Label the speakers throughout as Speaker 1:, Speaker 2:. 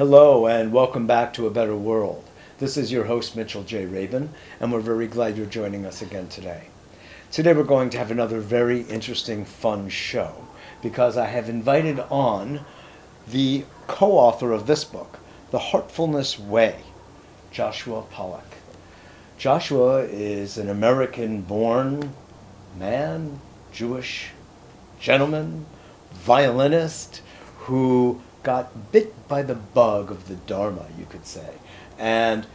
Speaker 1: Hello and welcome back to A Better World. This is your host Mitchell J. Rabin, and we're very glad you're joining us again today. Today we're going to have another very interesting, fun show because I have invited on the co-author of this book, The Heartfulness Way, Joshua Pollack. Joshua is an American-born man, Jewish gentleman, violinist who got bit by the bug of the Dharma, you could say. And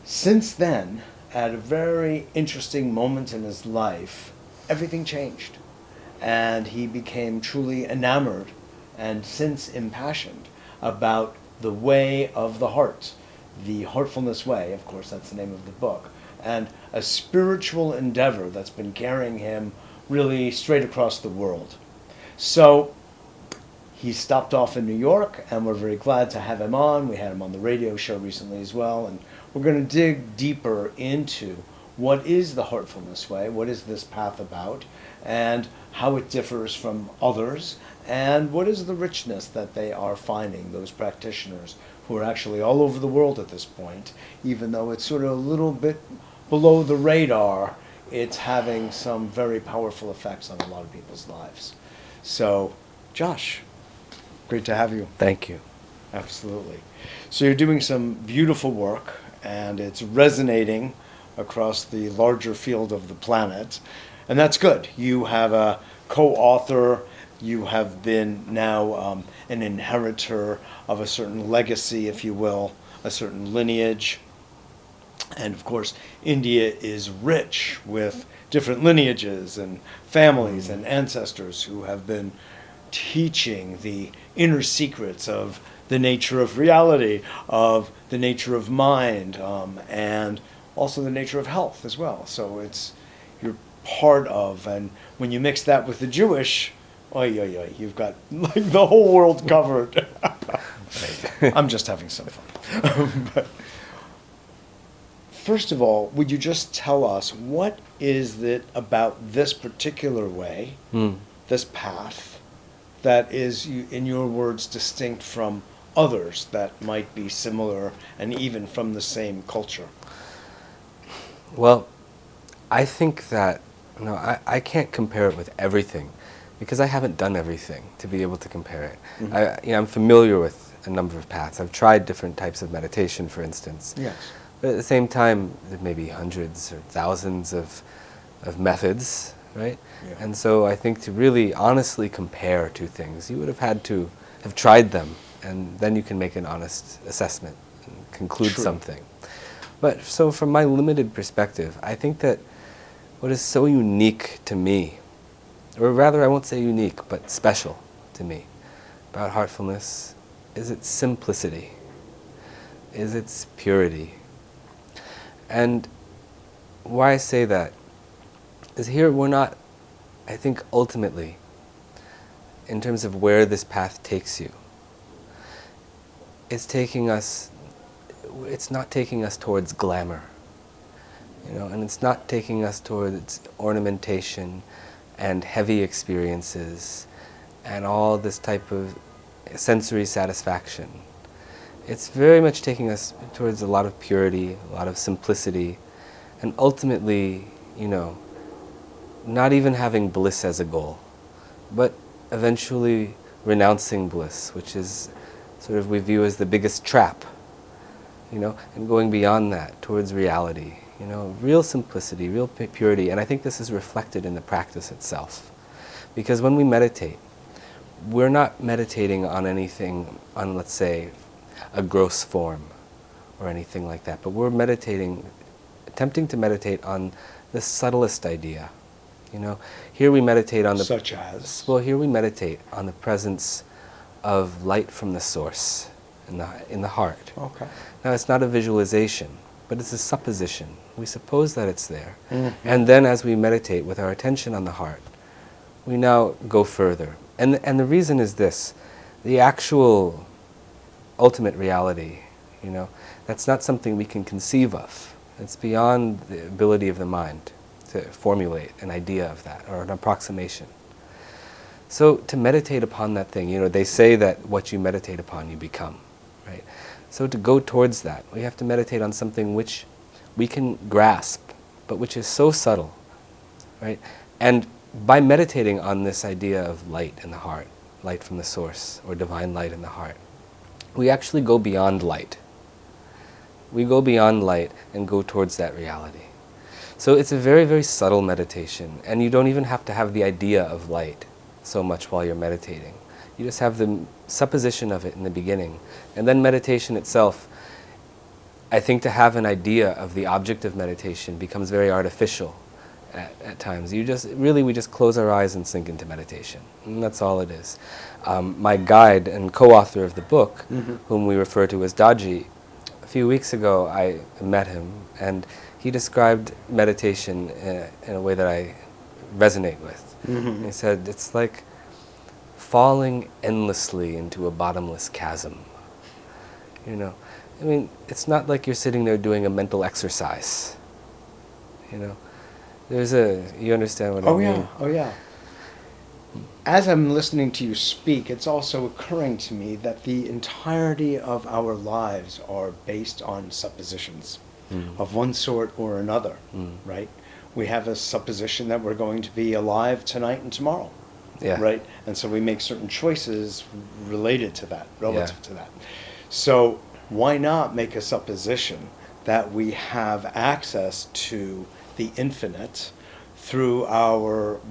Speaker 1: since then, at a very interesting moment in his life, everything changed. And he became truly enamored and since impassioned about the way of the heart, the Heartfulness Way, of course, that's the name of the book, and a spiritual endeavor that's been carrying him really straight across the world. So he stopped off in New York, and we're very glad to have him on. We had him on the radio show recently as well, and we're going to dig deeper into what is the Heartfulness Way, what is this path about, and how it differs from others, and what is the richness that they are finding, those practitioners who are actually all over the world at this point, even though it's sort of a little bit below the radar, it's having some very powerful effects on a lot of people's lives. So, Josh, great to have you.
Speaker 2: Thank you.
Speaker 1: Absolutely. So you're doing some beautiful work, and it's resonating across the larger field of the planet, and that's good. You have a co-author, you have been now an inheritor of a certain legacy, if you will, a certain lineage. And of course, India is rich with different lineages and families and ancestors who have been teaching the inner secrets of the nature of reality, of the nature of mind, and also the nature of health as well. So you're part of, and when you mix that with the Jewish, you've got like the whole world covered. I'm just having some fun. But first of all, would you just tell us what is it about this particular way, this path, that is, in your words, distinct from others that might be similar and even from the same culture?
Speaker 2: Well, I think that, I can't compare it with everything because I haven't done everything to be able to compare it. Mm-hmm. I'm familiar with a number of paths. I've tried different types of meditation, for instance.
Speaker 1: Yes.
Speaker 2: But at the same time, there may be hundreds or thousands of methods, right? Yeah. And so I think to really honestly compare two things, you would have had to have tried them, and then you can make an honest assessment and conclude something. But so from my limited perspective, I think that what is so unique to me, or rather I won't say unique, but special to me about heartfulness is its simplicity, is its purity. And why I say that is here we're not, I think ultimately, in terms of where this path takes you, it's not taking us towards glamour, and it's not taking us towards ornamentation and heavy experiences and all this type of sensory satisfaction. It's very much taking us towards a lot of purity, a lot of simplicity, and ultimately, not even having bliss as a goal, but eventually renouncing bliss, which is sort of we view as the biggest trap, and going beyond that towards reality, real simplicity, real purity. And I think this is reflected in the practice itself. Because when we meditate, we're not meditating on anything, on, let's say, a gross form or anything like that, but we're attempting to meditate on the subtlest idea. Here we meditate on the...
Speaker 1: Such as?
Speaker 2: Well, here we meditate on the presence of light from the source in the heart.
Speaker 1: Okay.
Speaker 2: Now, it's not a visualization, but it's a supposition. We suppose that it's there. Mm-hmm. And then as we meditate with our attention on the heart, we now go further. And the reason is this: the actual ultimate reality, that's not something we can conceive of. It's beyond the ability of the mind to formulate an idea of that, or an approximation. So to meditate upon that thing, they say that what you meditate upon, you become. right? So to go towards that, we have to meditate on something which we can grasp, but which is so subtle, right? And by meditating on this idea of light in the heart, light from the source, or divine light in the heart, we actually go beyond light. We go beyond light and go towards that reality. So it's a very, very subtle meditation, and you don't even have to have the idea of light so much while you're meditating. You just have the supposition of it in the beginning. And then meditation itself, I think to have an idea of the object of meditation becomes very artificial at times. We just close our eyes and sink into meditation. And that's all it is. My guide and co-author of the book, whom we refer to as Daji, a few weeks ago I met him, and he described meditation in a way that I resonate with. He said, it's like falling endlessly into a bottomless chasm. You know, I mean, it's not like you're sitting there doing a mental exercise. You know, you understand what I mean?
Speaker 1: Oh yeah. As I'm listening to you speak, it's also occurring to me that the entirety of our lives are based on suppositions of one sort or another, right? We have a supposition that we're going to be alive tonight and tomorrow, right? And so we make certain choices related to that, relative to that. So why not make a supposition that we have access to the infinite through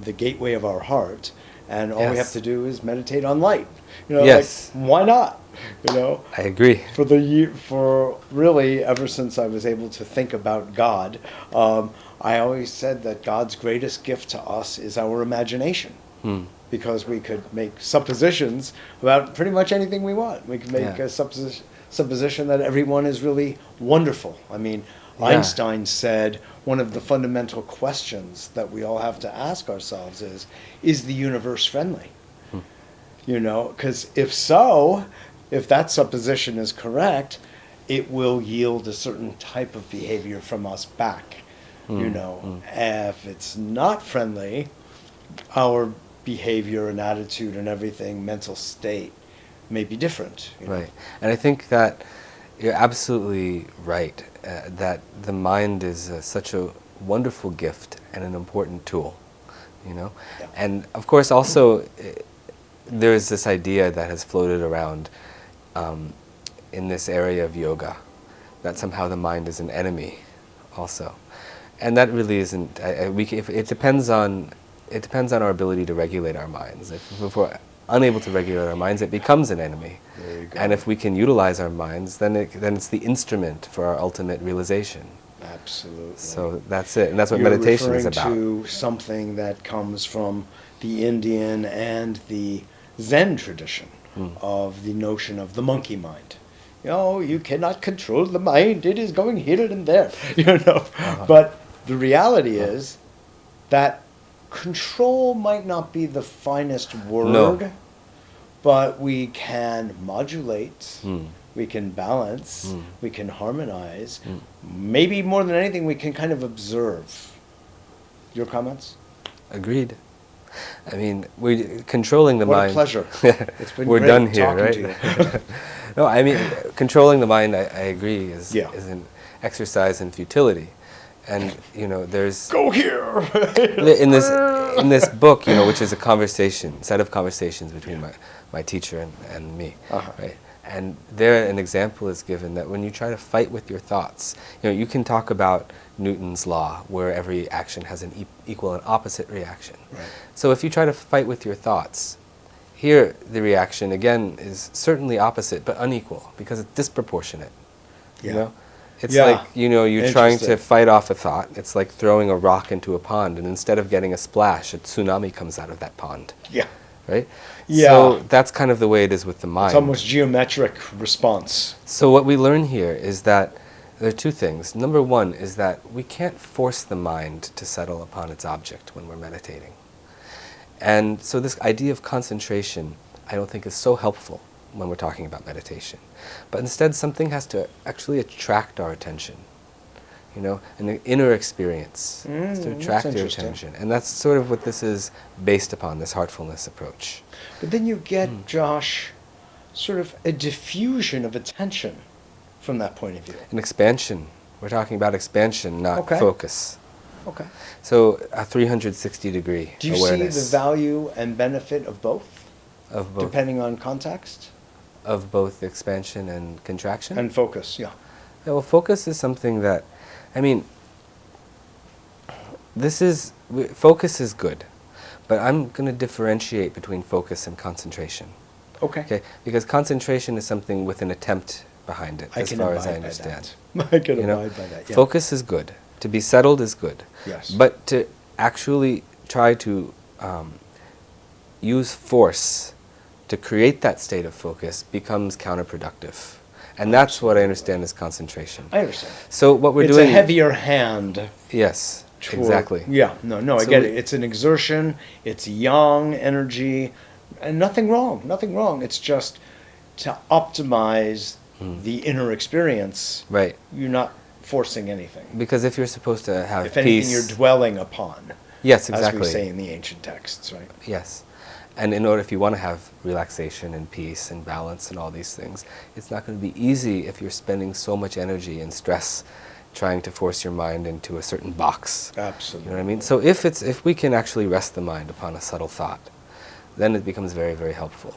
Speaker 1: the gateway of our heart, and all we have to do is meditate on light. You know, like, why not? You know,
Speaker 2: I agree.
Speaker 1: For really, ever since I was able to think about God, I always said that God's greatest gift to us is our imagination, because we could make suppositions about pretty much anything we want. We could make a supposition that everyone is really wonderful. I mean, Einstein said one of the fundamental questions that we all have to ask ourselves is the universe friendly? You know, because if that supposition is correct, it will yield a certain type of behavior from us back. You know, if it's not friendly, our behavior and attitude and everything, mental state, may be different. You know?
Speaker 2: Right. And I think that you're absolutely right, that the mind is such a wonderful gift and an important tool, you know? Yeah. And of course also there's this idea that has floated around in this area of yoga, that somehow the mind is an enemy also. And that really isn't, it depends on our ability to regulate our minds. If we're unable to regulate our minds, it becomes an enemy.
Speaker 1: There you go.
Speaker 2: And if we can utilize our minds, then it's the instrument for our ultimate realization.
Speaker 1: Absolutely.
Speaker 2: So that's it, and that's what meditation is about.
Speaker 1: You're referring to something that comes from the Indian and the Zen tradition of the notion of the monkey mind. You know, you cannot control the mind; it is going here and there. You know, but the reality is that control might not be the finest word, but we can modulate, we can balance, we can harmonize. Maybe more than anything, we can kind of observe. Your comments?
Speaker 2: Agreed. I mean, we're controlling the mind.
Speaker 1: What a pleasure. It's been
Speaker 2: we're
Speaker 1: great
Speaker 2: done here,
Speaker 1: talking
Speaker 2: right?
Speaker 1: to you.
Speaker 2: No, I mean, controlling the mind, I agree, is an exercise in futility. And you know, there's
Speaker 1: go here
Speaker 2: in this book, you know, which is a set of conversations between my teacher and me, right? And there, an example is given that when you try to fight with your thoughts, you know, you can talk about Newton's law, where every action has an equal and opposite reaction.
Speaker 1: Right.
Speaker 2: So if you try to fight with your thoughts, here the reaction again is certainly opposite but unequal because it's disproportionate. You know. It's like, you know, you're trying to fight off a thought. It's like throwing a rock into a pond, and instead of getting a splash, a tsunami comes out of that pond. Yeah. Right? Yeah. So that's kind of the way it is with the mind.
Speaker 1: It's almost geometric response.
Speaker 2: So what we learn here is that there are two things. Number one is that we can't force the mind to settle upon its object when we're meditating. And so this idea of concentration, I don't think is so helpful when we're talking about meditation. But instead, something has to actually attract our attention, you know, an inner experience has to attract your attention. And that's sort of what this is based upon, this heartfulness approach.
Speaker 1: But then you get, Josh, sort of a diffusion of attention from that point of view.
Speaker 2: An expansion. We're talking about expansion, not
Speaker 1: Okay.
Speaker 2: focus.
Speaker 1: Okay.
Speaker 2: So a 360-degree
Speaker 1: Do you
Speaker 2: awareness.
Speaker 1: see the value and benefit of both,
Speaker 2: of both,
Speaker 1: depending on context?
Speaker 2: of both expansion and contraction?
Speaker 1: And focus, yeah.
Speaker 2: Yeah, well, focus is something that, I mean, focus is good, but I'm going to differentiate between focus and concentration.
Speaker 1: Okay.
Speaker 2: Okay, because concentration is something with an attempt behind it,
Speaker 1: I
Speaker 2: as
Speaker 1: can
Speaker 2: far as I
Speaker 1: abide by
Speaker 2: understand.
Speaker 1: that. I can
Speaker 2: You know,
Speaker 1: abide by that, yeah.
Speaker 2: Focus is good. To be settled is good.
Speaker 1: Yes.
Speaker 2: But to actually try to use force to create that state of focus becomes counterproductive. And that's what I understand as concentration.
Speaker 1: I understand.
Speaker 2: So what we're
Speaker 1: It's
Speaker 2: doing...
Speaker 1: a heavier hand.
Speaker 2: Yes,
Speaker 1: toward-
Speaker 2: exactly.
Speaker 1: Yeah, no, I
Speaker 2: So
Speaker 1: get
Speaker 2: we-
Speaker 1: it. It's an exertion, it's yang energy, and nothing wrong. It's just to optimize the inner experience,
Speaker 2: Right.
Speaker 1: you're not forcing anything.
Speaker 2: Because if you're supposed to have
Speaker 1: If anything,
Speaker 2: peace...
Speaker 1: you're dwelling upon.
Speaker 2: Yes,
Speaker 1: As
Speaker 2: exactly.
Speaker 1: we say in the ancient texts, right?
Speaker 2: Yes. And in order, if you want to have relaxation and peace and balance and all these things, it's not going to be easy if you're spending so much energy and stress trying to force your mind into a certain box.
Speaker 1: Absolutely.
Speaker 2: You know what I mean? So if we can actually rest the mind upon a subtle thought, then it becomes very, very helpful.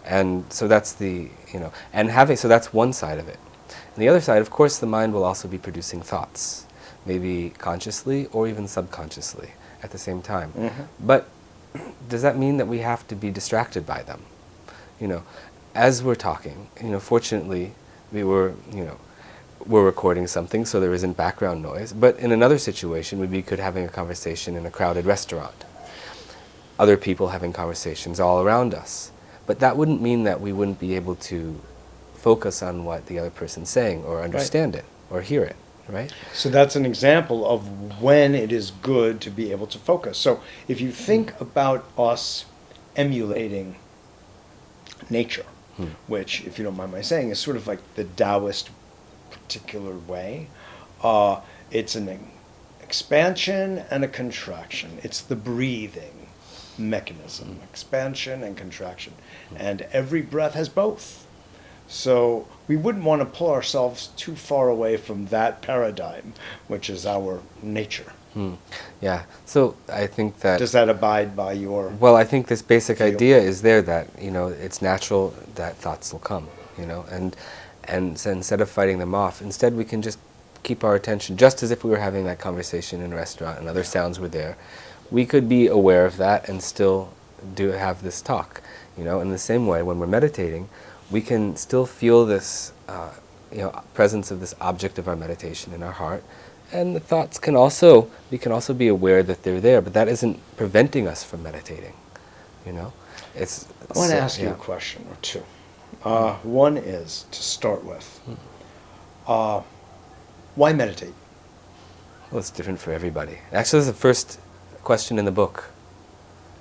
Speaker 2: And so that's so that's one side of it. And the other side, of course, the mind will also be producing thoughts, maybe consciously or even subconsciously at the same time.
Speaker 1: Mhm.
Speaker 2: But does that mean that we have to be distracted by them? As we're talking, fortunately, we're recording something, so there isn't background noise. But in another situation, we could be having a conversation in a crowded restaurant. Other people having conversations all around us. But that wouldn't mean that we wouldn't be able to focus on what the other person's saying or understand it or hear it, right?
Speaker 1: So that's an example of when it is good to be able to focus. So if you think about us emulating nature, which, if you don't mind my saying, is sort of like the Taoist particular way, it's an expansion and a contraction. It's the breathing mechanism, expansion and contraction. And every breath has both. So we wouldn't want to pull ourselves too far away from that paradigm, which is our nature.
Speaker 2: Yeah. So I think that...
Speaker 1: Does that abide by your...
Speaker 2: Well, I think this basic
Speaker 1: feel?
Speaker 2: idea is there that, it's natural that thoughts will come, and so instead of fighting them off, instead we can just keep our attention, just as if we were having that conversation in a restaurant and other sounds were there. We could be aware of that and still have this talk, In the same way, when we're meditating, we can still feel this, presence of this object of our meditation in our heart, and the thoughts we can also be aware that they're there, but that isn't preventing us from meditating, It's.
Speaker 1: I want to ask you a question or two. One is, to start with, why meditate?
Speaker 2: Well, it's different for everybody. Actually, this is the first question in the book.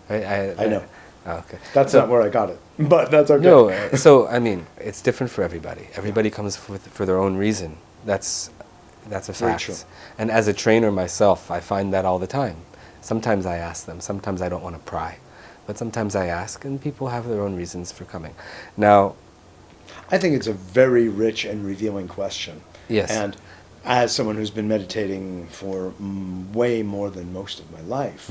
Speaker 2: Right?
Speaker 1: I know.
Speaker 2: Oh, okay.
Speaker 1: That's not where I got it, but that's okay.
Speaker 2: No, so it's different for everybody. Everybody comes for their own reason. That's a
Speaker 1: Very
Speaker 2: fact.
Speaker 1: true.
Speaker 2: And as a trainer myself, I find that all the time. Sometimes I ask them. Sometimes I don't want to pry, but sometimes I ask, and people have their own reasons for coming. Now,
Speaker 1: I think it's a very rich and revealing question.
Speaker 2: Yes.
Speaker 1: And as someone who's been meditating for way more than most of my life,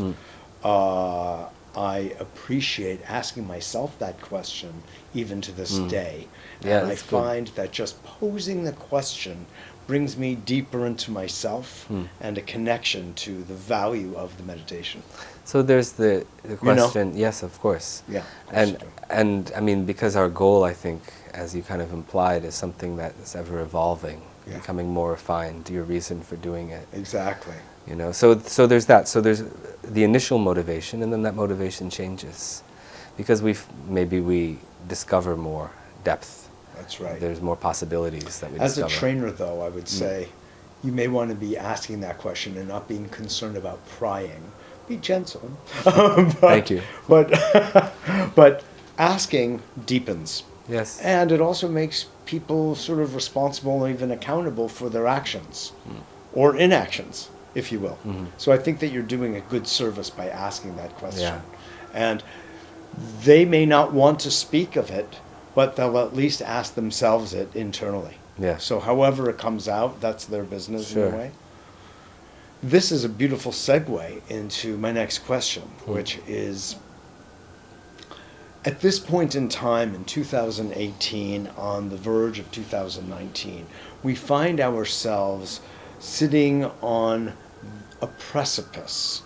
Speaker 1: I appreciate asking myself that question even to this day.
Speaker 2: Yeah,
Speaker 1: and I
Speaker 2: that's good.
Speaker 1: find that just posing the question brings me deeper into myself and a connection to the value of the meditation.
Speaker 2: So there's the question.
Speaker 1: You know?
Speaker 2: Yes, of course.
Speaker 1: Yeah, of course you do.
Speaker 2: And because our goal, I think, as you kind of implied, is something that is ever evolving, becoming more refined. Your reason for doing it.
Speaker 1: Exactly.
Speaker 2: So there's that. So there's the initial motivation, and then that motivation changes, because maybe we discover more depth.
Speaker 1: That's right.
Speaker 2: There's more possibilities that we
Speaker 1: As
Speaker 2: discover.
Speaker 1: a trainer, though, I would say you may want to be asking that question and not being concerned about prying. Be gentle.
Speaker 2: Thank you.
Speaker 1: But asking deepens.
Speaker 2: Yes.
Speaker 1: And it also makes people sort of responsible and even accountable for their actions or inactions, if you will. So I think that you're doing a good service by asking that question.
Speaker 2: Yeah.
Speaker 1: And they may not want to speak of it, but they'll at least ask themselves it internally.
Speaker 2: Yeah.
Speaker 1: So however it comes out, that's their business in
Speaker 2: Sure.
Speaker 1: a way. This is a beautiful segue into my next question, which is, at this point in time in 2018, on the verge of 2019, we find ourselves sitting on a precipice,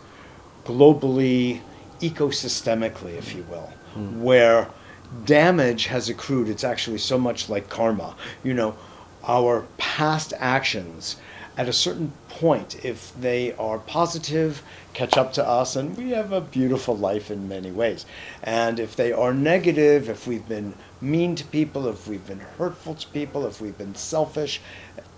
Speaker 1: globally, ecosystemically, if you will, where damage has accrued. It's actually so much like karma. You know, our past actions at a certain point, if they are positive, catch up to us, and we have a beautiful life in many ways. And if they are negative, if we've been mean to people, if we've been hurtful to people, if we've been selfish,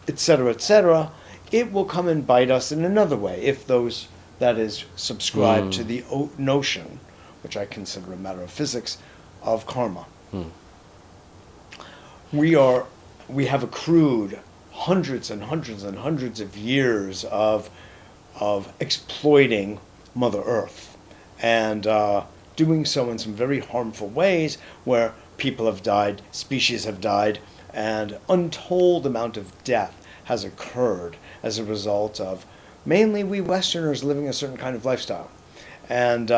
Speaker 1: etc., it will come and bite us in another way, if those, that is, subscribe to the notion, which I consider a matter of physics, of karma. We have accrued hundreds and hundreds and hundreds of years of exploiting Mother Earth, and doing so in some very harmful ways, where people have died, species have died, and untold amount of death has occurred as a result of mainly we Westerners living a certain kind of lifestyle. And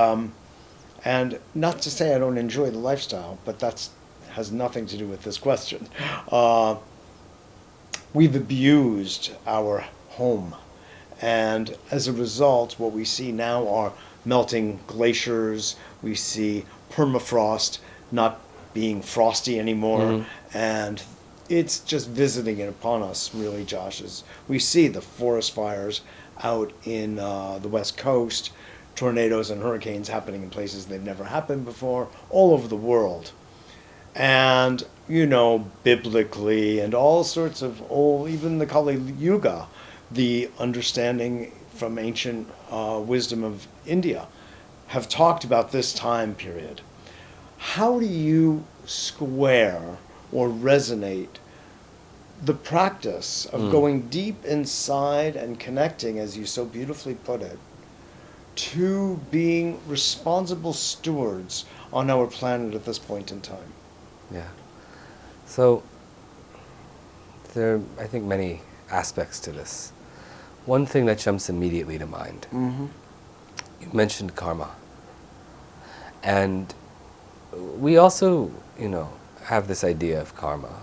Speaker 1: not to say I don't enjoy the lifestyle, but that's has nothing to do with this question. We've abused our home, and as a result, what we see now are melting glaciers. We see permafrost not being frosty anymore, and it's just visiting it upon us, really, Josh. As we see the forest fires out in the West Coast, tornadoes and hurricanes happening in places they've never happened before, all over the world. And, you know, biblically and all sorts of old, even the Kali Yuga, the understanding from ancient wisdom of India, have talked about this time period. How do you square or resonate the practice of going deep inside and connecting, as you so beautifully put it, to being responsible stewards on our planet at this point in time?
Speaker 2: Yeah. So there are, I think, many aspects to this. One thing that jumps immediately to mind. You mentioned karma. And we also, you know, have this idea of karma.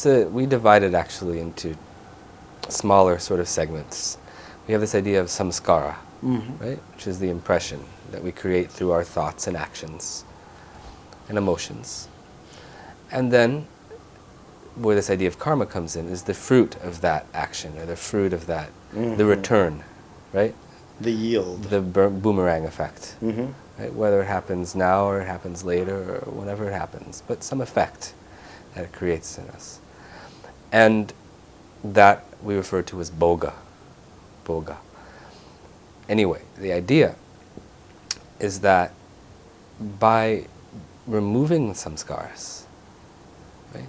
Speaker 2: We divide it actually into smaller sort of segments. We have this idea of samskara, right? Which is the impression that we create through our thoughts and actions and emotions. And then, where this idea of karma comes in, is the fruit of that action, or the fruit of that, the return, right?
Speaker 1: The yield.
Speaker 2: The boomerang effect, right? Whether it happens now or it happens later or whenever it happens, but some effect that it creates in us. And that we refer to as boga. Boga. Anyway, the idea is that by removing the samskaras, right,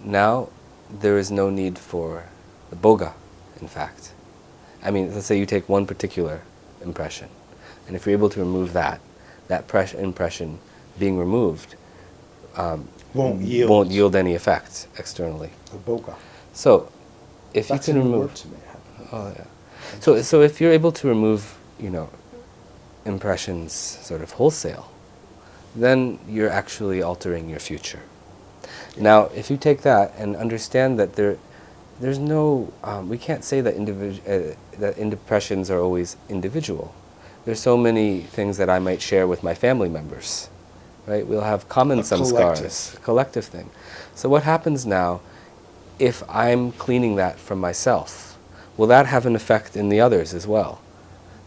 Speaker 2: now there is no need for the boga, in fact. I mean, let's say you take one particular impression, and if you're able to remove that impression being removed won't yield any effect externally.
Speaker 1: The boga.
Speaker 2: So, if
Speaker 1: That's
Speaker 2: you can
Speaker 1: a new
Speaker 2: remove,
Speaker 1: word to me.
Speaker 2: oh yeah. So if you're able to remove, you know, impressions sort of wholesale, then you're actually altering your future. Now, if you take that and understand that there's no, we can't say that that impressions are always individual. There's so many things that I might share with my family members, right? We'll have common samskaras, a collective thing. So what happens now, if I'm cleaning that from myself, will that have an effect in the others as well,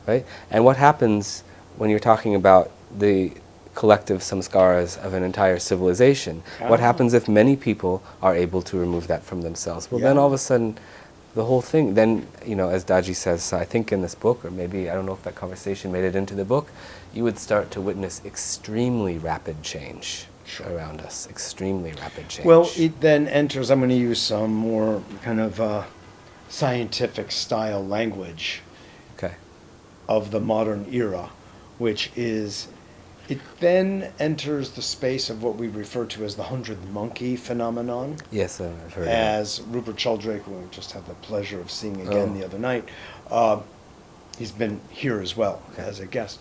Speaker 2: right? And what happens when you're talking about the collective samskaras of an entire civilization? What happens if many people are able to remove that from themselves? Well, then all of a sudden, the whole thing, then, you know, as Daji says, I think in this book, or maybe, I don't know if that conversation made it into the book, you would start to witness extremely rapid change around us, extremely rapid change.
Speaker 1: Well, it then enters, I'm going to use some more kind of scientific style language
Speaker 2: okay.
Speaker 1: of the modern era, which is It then enters the space of what we refer to as the 100-monkey phenomenon.
Speaker 2: Yes, I've heard of
Speaker 1: As Rupert Sheldrake, who we just had the pleasure of seeing again the other night, he's been here as well as a guest,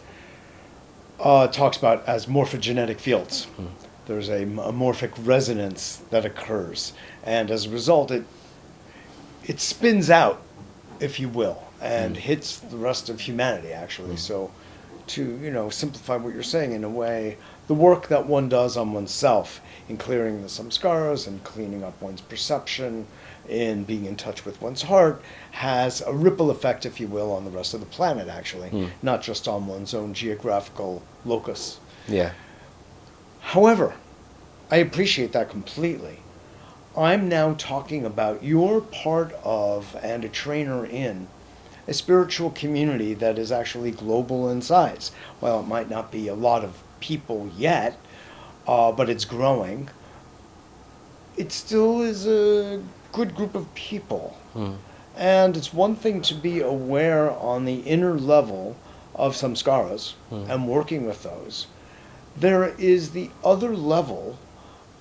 Speaker 1: talks about as morphogenetic fields. There's a morphic resonance that occurs, and as a result, it spins out, if you will, and hits the rest of humanity, actually. So, to simplify what you're saying in a way, the work that one does on oneself in clearing the samskaras and cleaning up one's perception, in being in touch with one's heart, has a ripple effect, if you will, on the rest of the planet, actually, not just on one's own geographical locus.
Speaker 2: Yeah.
Speaker 1: However, I appreciate that completely. I'm now talking about you're part of and a trainer in a spiritual community that is actually global in size. Well, it might not be a lot of people yet, but it's growing. It still is a good group of people. And it's one thing to be aware on the inner level of samskaras and working with those. There is the other level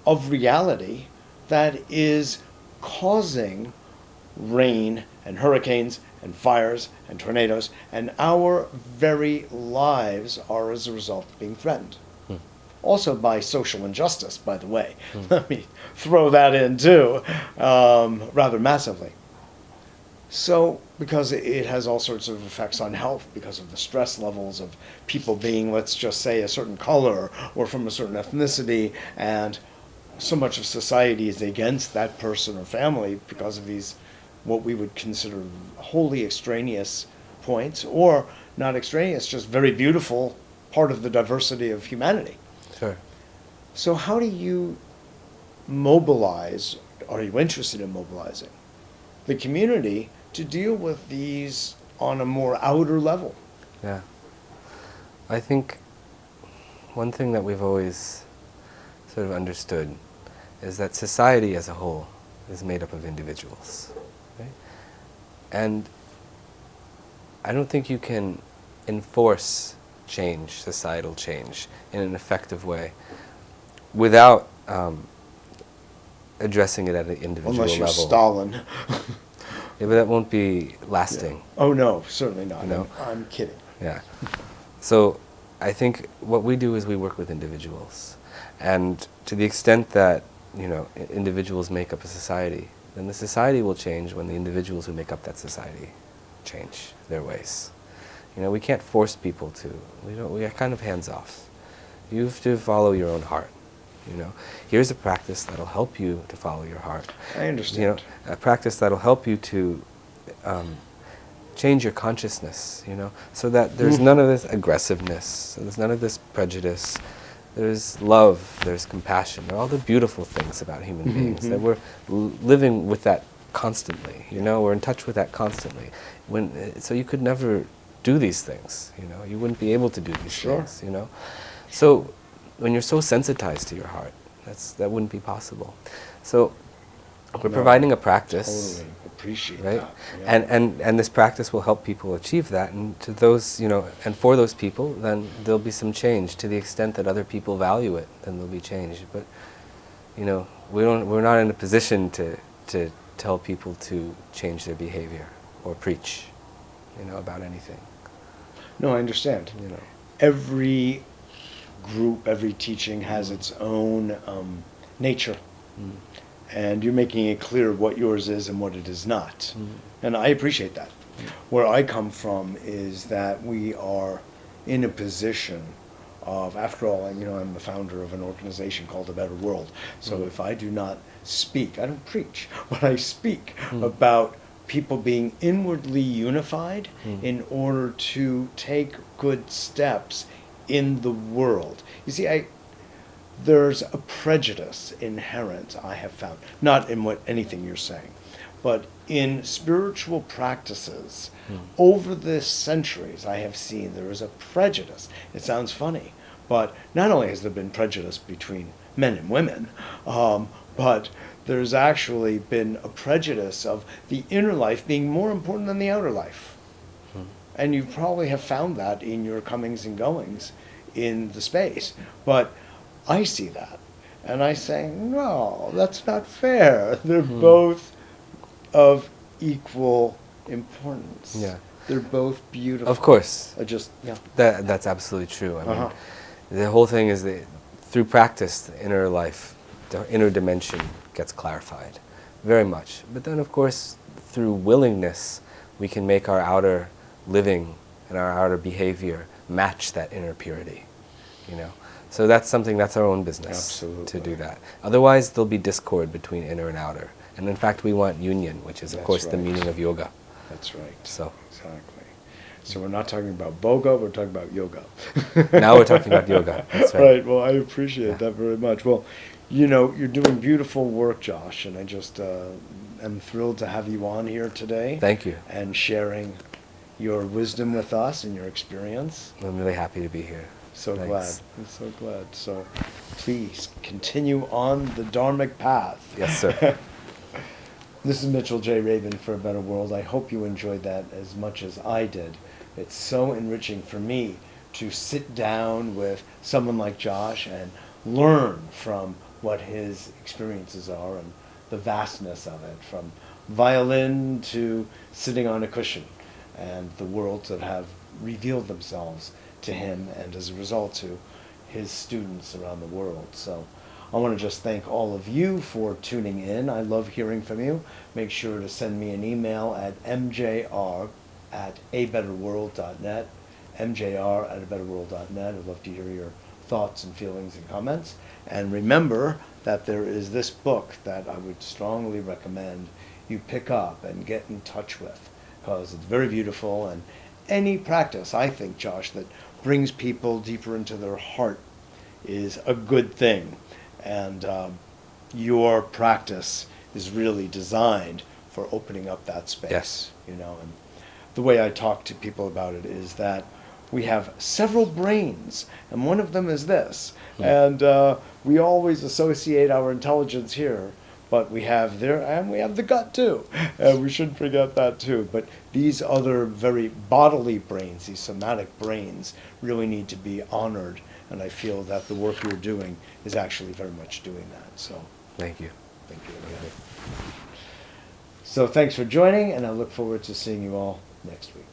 Speaker 1: of reality that is causing rain and hurricanes and fires and tornadoes, and our very lives are as a result of being threatened. Also by social injustice, by the way. Let me throw that in too, rather massively. So, because it has all sorts of effects on health, because of the stress levels of people being, let's just say, a certain color or from a certain ethnicity, and so much of society is against that person or family because of these, what we would consider wholly extraneous points, or not extraneous, just very beautiful part of the diversity of humanity.
Speaker 2: Sure.
Speaker 1: So how do you mobilize, are you interested in mobilizing the community to deal with these on a more outer level?
Speaker 2: Yeah. I think one thing that we've always sort of understood is that society as a whole is made up of individuals. Right? And I don't think you can enforce change, societal change, in an effective way without addressing it at an individual
Speaker 1: Unless you're
Speaker 2: level.
Speaker 1: Stalin.
Speaker 2: Yeah, but that won't be lasting.
Speaker 1: Oh no, certainly not.
Speaker 2: No?
Speaker 1: I'm kidding.
Speaker 2: Yeah. So I think what we do is we work with individuals. And to the extent that, individuals make up a society, then the society will change when the individuals who make up that society change their ways. We can't force people to. We are kind of hands off. You have to follow your own heart. Here's a practice that'll help you to follow your heart.
Speaker 1: I understand.
Speaker 2: A practice that'll help you to change your consciousness, so that there's none of this aggressiveness, there's none of this prejudice. There's love, there's compassion, there are all the beautiful things about human beings, that we're living with that constantly, we're in touch with that constantly. So you could never do these things, you wouldn't be able to do these things, So when you're so sensitized to your heart, that wouldn't be possible. So we're providing a practice.
Speaker 1: Totally appreciate
Speaker 2: right?
Speaker 1: that. Yeah.
Speaker 2: And this practice will help people achieve that, and to those, and for those people, then there'll be some change. To the extent that other people value it, then there'll be change. But we're not in a position to tell people to change their behavior or preach, about anything.
Speaker 1: No, I understand. Every group, every teaching has its own nature. And you're making it clear what yours is and what it is not. And I appreciate that. Where I come from is that we are in a position of, after all, I'm the founder of an organization called A Better World. So if I do not speak, I don't preach, but I speak about people being inwardly unified in order to take good steps in the world. You see, there's a prejudice inherent, I have found, not in anything you're saying, but in spiritual practices. Over the centuries, I have seen there is a prejudice. It sounds funny, but not only has there been prejudice between men and women, but there's actually been a prejudice of the inner life being more important than the outer life. And you probably have found that in your comings and goings in the space. But I see that, and I say, no, that's not fair. They're both of equal importance.
Speaker 2: Yeah.
Speaker 1: They're both beautiful.
Speaker 2: Of course.
Speaker 1: Yeah.
Speaker 2: That's absolutely true. I mean,
Speaker 1: Uh-huh.
Speaker 2: the whole thing is that through practice, the inner life, the inner dimension gets clarified, very much. But then, of course, through willingness, we can make our outer living and our outer behavior match that inner purity, you know. So that's something, that's our own business.
Speaker 1: Absolutely.
Speaker 2: To do that. Otherwise, there'll be discord between inner and outer. And in fact, we want union, which is, of
Speaker 1: That's
Speaker 2: course, the
Speaker 1: right.
Speaker 2: meaning of yoga.
Speaker 1: That's right.
Speaker 2: So
Speaker 1: Exactly. So we're not talking about boga, we're talking about yoga.
Speaker 2: now we're talking about yoga. That's right.
Speaker 1: Right. Well, I appreciate that very much. Well, you know, you're doing beautiful work, Josh, and I just am thrilled to have you on here today.
Speaker 2: Thank you.
Speaker 1: And sharing your wisdom with us and your experience.
Speaker 2: I'm really happy to be here.
Speaker 1: So
Speaker 2: Thanks.
Speaker 1: glad. I'm so glad. So please continue on the Dharmic path.
Speaker 2: Yes, sir.
Speaker 1: This is Mitchell J. Rabin for A Better World. I hope you enjoyed that as much as I did. It's so enriching for me to sit down with someone like Josh and learn from what his experiences are and the vastness of it, from violin to sitting on a cushion, and the worlds that have revealed themselves to him and as a result to his students around the world. So I want to just thank all of you for tuning in. I love hearing from you. Make sure to send me an email at mjr@abetterworld.net, mjr@abetterworld.net. I'd love to hear your thoughts and feelings and comments. And remember that there is this book that I would strongly recommend you pick up and get in touch with, because it's very beautiful. And any practice, I think, Josh, that brings people deeper into their heart is a good thing. And your practice is really designed for opening up that space.
Speaker 2: Yes.
Speaker 1: You know, and the way I talk to people about it is that we have several brains, and one of them is this. And we always associate our intelligence here, but we have there, and we have the gut too. We shouldn't forget that too. But these other very bodily brains, these somatic brains, really need to be honored. And I feel that the work you're doing is actually very much doing that. So
Speaker 2: Thank you.
Speaker 1: thank you again. So thanks for joining, and I look forward to seeing you all next week.